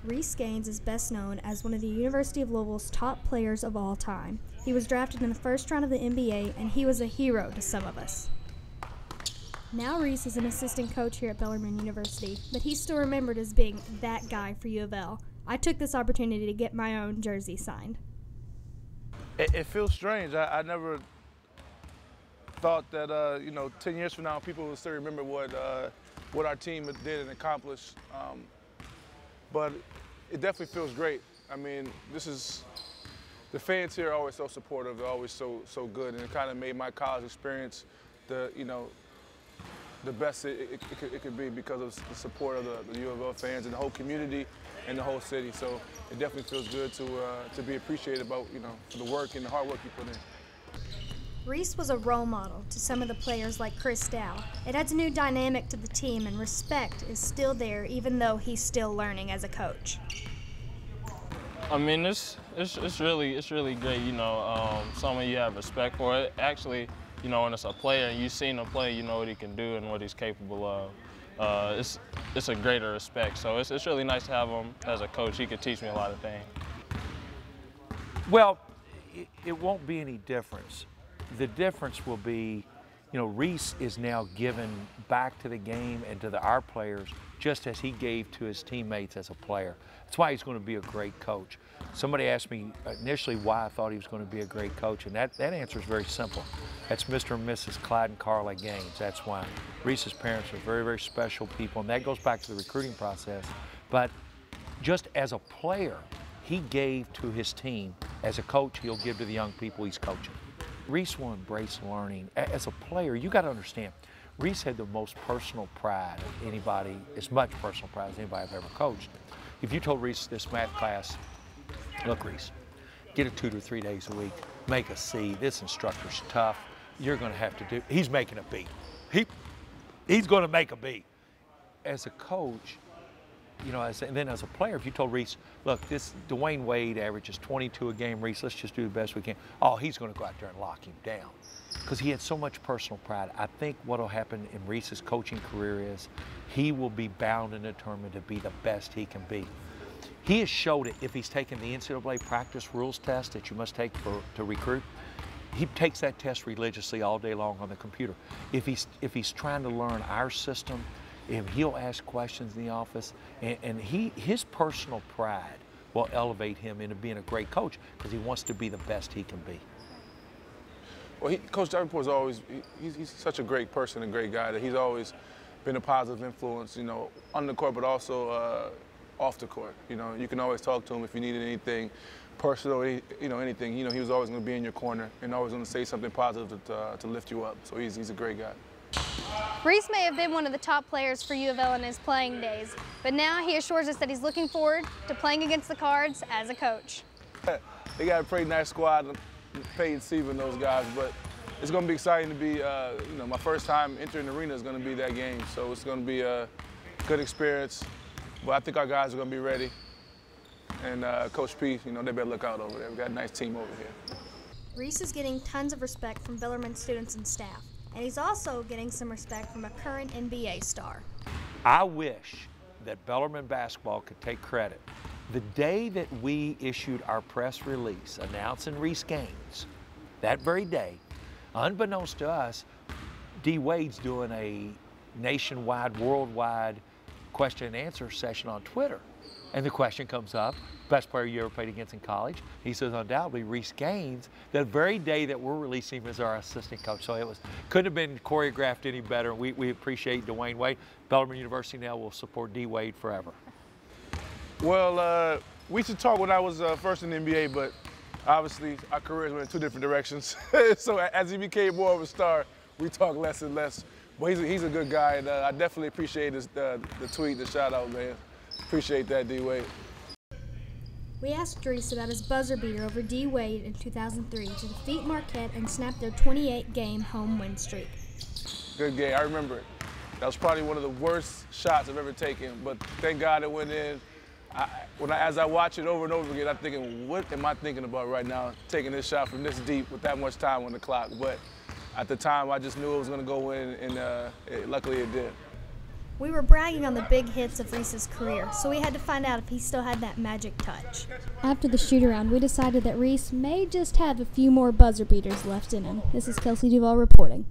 Reece Gaines is best known as one of the University of Louisville's top players of all time. He was drafted in the first round of the NBA, and he was a hero to some of us. Now Reece is an assistant coach here at Bellarmine University, but he's still remembered as being that guy for U of L. I took this opportunity to get my own jersey signed. It feels strange. I never thought that, 10 years from now, people will still remember what our team did and accomplished. But it definitely feels great. I mean, the fans here are always so supportive. They're always so good, and it kind of made my college experience the best it could be because of the support of the U of L fans and the whole community and the whole city. So it definitely feels good to be appreciated about, for the work and the hard work you put in. Reece was a role model to some of the players like Chris Dow. It adds a new dynamic to the team, and respect is still there even though he's still learning as a coach. I mean, it's really great, someone you have respect for. It actually, when it's a player and you've seen him play, you know what he can do and what he's capable of. It's a greater respect. So it's really nice to have him as a coach. He could teach me a lot of things. Well, it won't be any difference. The difference will be, Reece is now given back to the game and to our players just as he gave to his teammates as a player. That's why he's going to be a great coach. Somebody asked me initially why I thought he was going to be a great coach, and that answer is very simple. That's Mr. and Mrs. Clyde and Carla Gaines. That's why. Reece's parents are very, very special people, and that goes back to the recruiting process. But just as a player, he gave to his team. As a coach, he'll give to the young people he's coaching. Reece will embrace learning. As a player, you got to understand, Reece had the most personal pride of anybody, as much personal pride as anybody I've ever coached. If you told Reece this math class, look, Reece, get a tutor 3 days a week, make a C, this instructor's tough, you're going to have to do, he's making a B. He's going to make a B. As a coach, and then as a player, if you told Reece, look, this Dwayne Wade averages 22 a game, Reece, let's just do the best we can. Oh, he's going to go out there and lock him down because he had so much personal pride. I think what will happen in Reece's coaching career is he will be bound and determined to be the best he can be. He has showed it if he's taken the NCAA practice rules test that you must take to recruit. He takes that test religiously all day long on the computer. If he's trying to learn our system, he'll ask questions in the office, and his personal pride will elevate him into being a great coach because he wants to be the best he can be. Well, Coach Davenport is always, he's such a great person, a great guy, that he's always been a positive influence, on the court, but also off the court. You can always talk to him if you needed anything personal, anything. He was always going to be in your corner and always going to say something positive to lift you up. So he's a great guy. Reece may have been one of the top players for U of L in his playing days, but now he assures us that he's looking forward to playing against the Cards as a coach. They got a pretty nice squad, Peyton, Steve, and those guys, but it's going to be exciting to be, my first time entering the arena is going to be that game, so it's going to be a good experience. But I think our guys are going to be ready, and Coach P, they better look out over there. We've got a nice team over here. Reece is getting tons of respect from Bellarmine students and staff. And he's also getting some respect from a current NBA star. I wish that Bellarmine basketball could take credit. The day that we issued our press release announcing Reece Gaines, that very day, unbeknownst to us, D. Wade's doing a nationwide, worldwide question and answer session on Twitter. And the question comes up, best player you ever played against in college? He says, undoubtedly, Reece Gaines, the very day that we're releasing him as our assistant coach. So couldn't have been choreographed any better. We appreciate Dwayne Wade. Bellarmine University now will support D. Wade forever. Well, we should talk when I was first in the NBA, but obviously our careers went in 2 different directions. So as he became more of a star, we talk less and less. But he's a good guy, and I definitely appreciate the tweet, the shout out, man. Appreciate that, D. Wade. We asked Reece about his buzzer beater over D. Wade in 2003 to defeat Marquette and snap their 28-game home win streak. Good game, I remember it. That was probably one of the worst shots I've ever taken, but thank God it went in. As I watch it over and over again, I'm thinking, what am I thinking about right now, taking this shot from this deep with that much time on the clock? But at the time, I just knew it was going to go in, and luckily it did. We were bragging on the big hits of Reece's career, so we had to find out if he still had that magic touch. After the shoot-around, we decided that Reece may just have a few more buzzer beaters left in him. This is Kelsey Duvall reporting.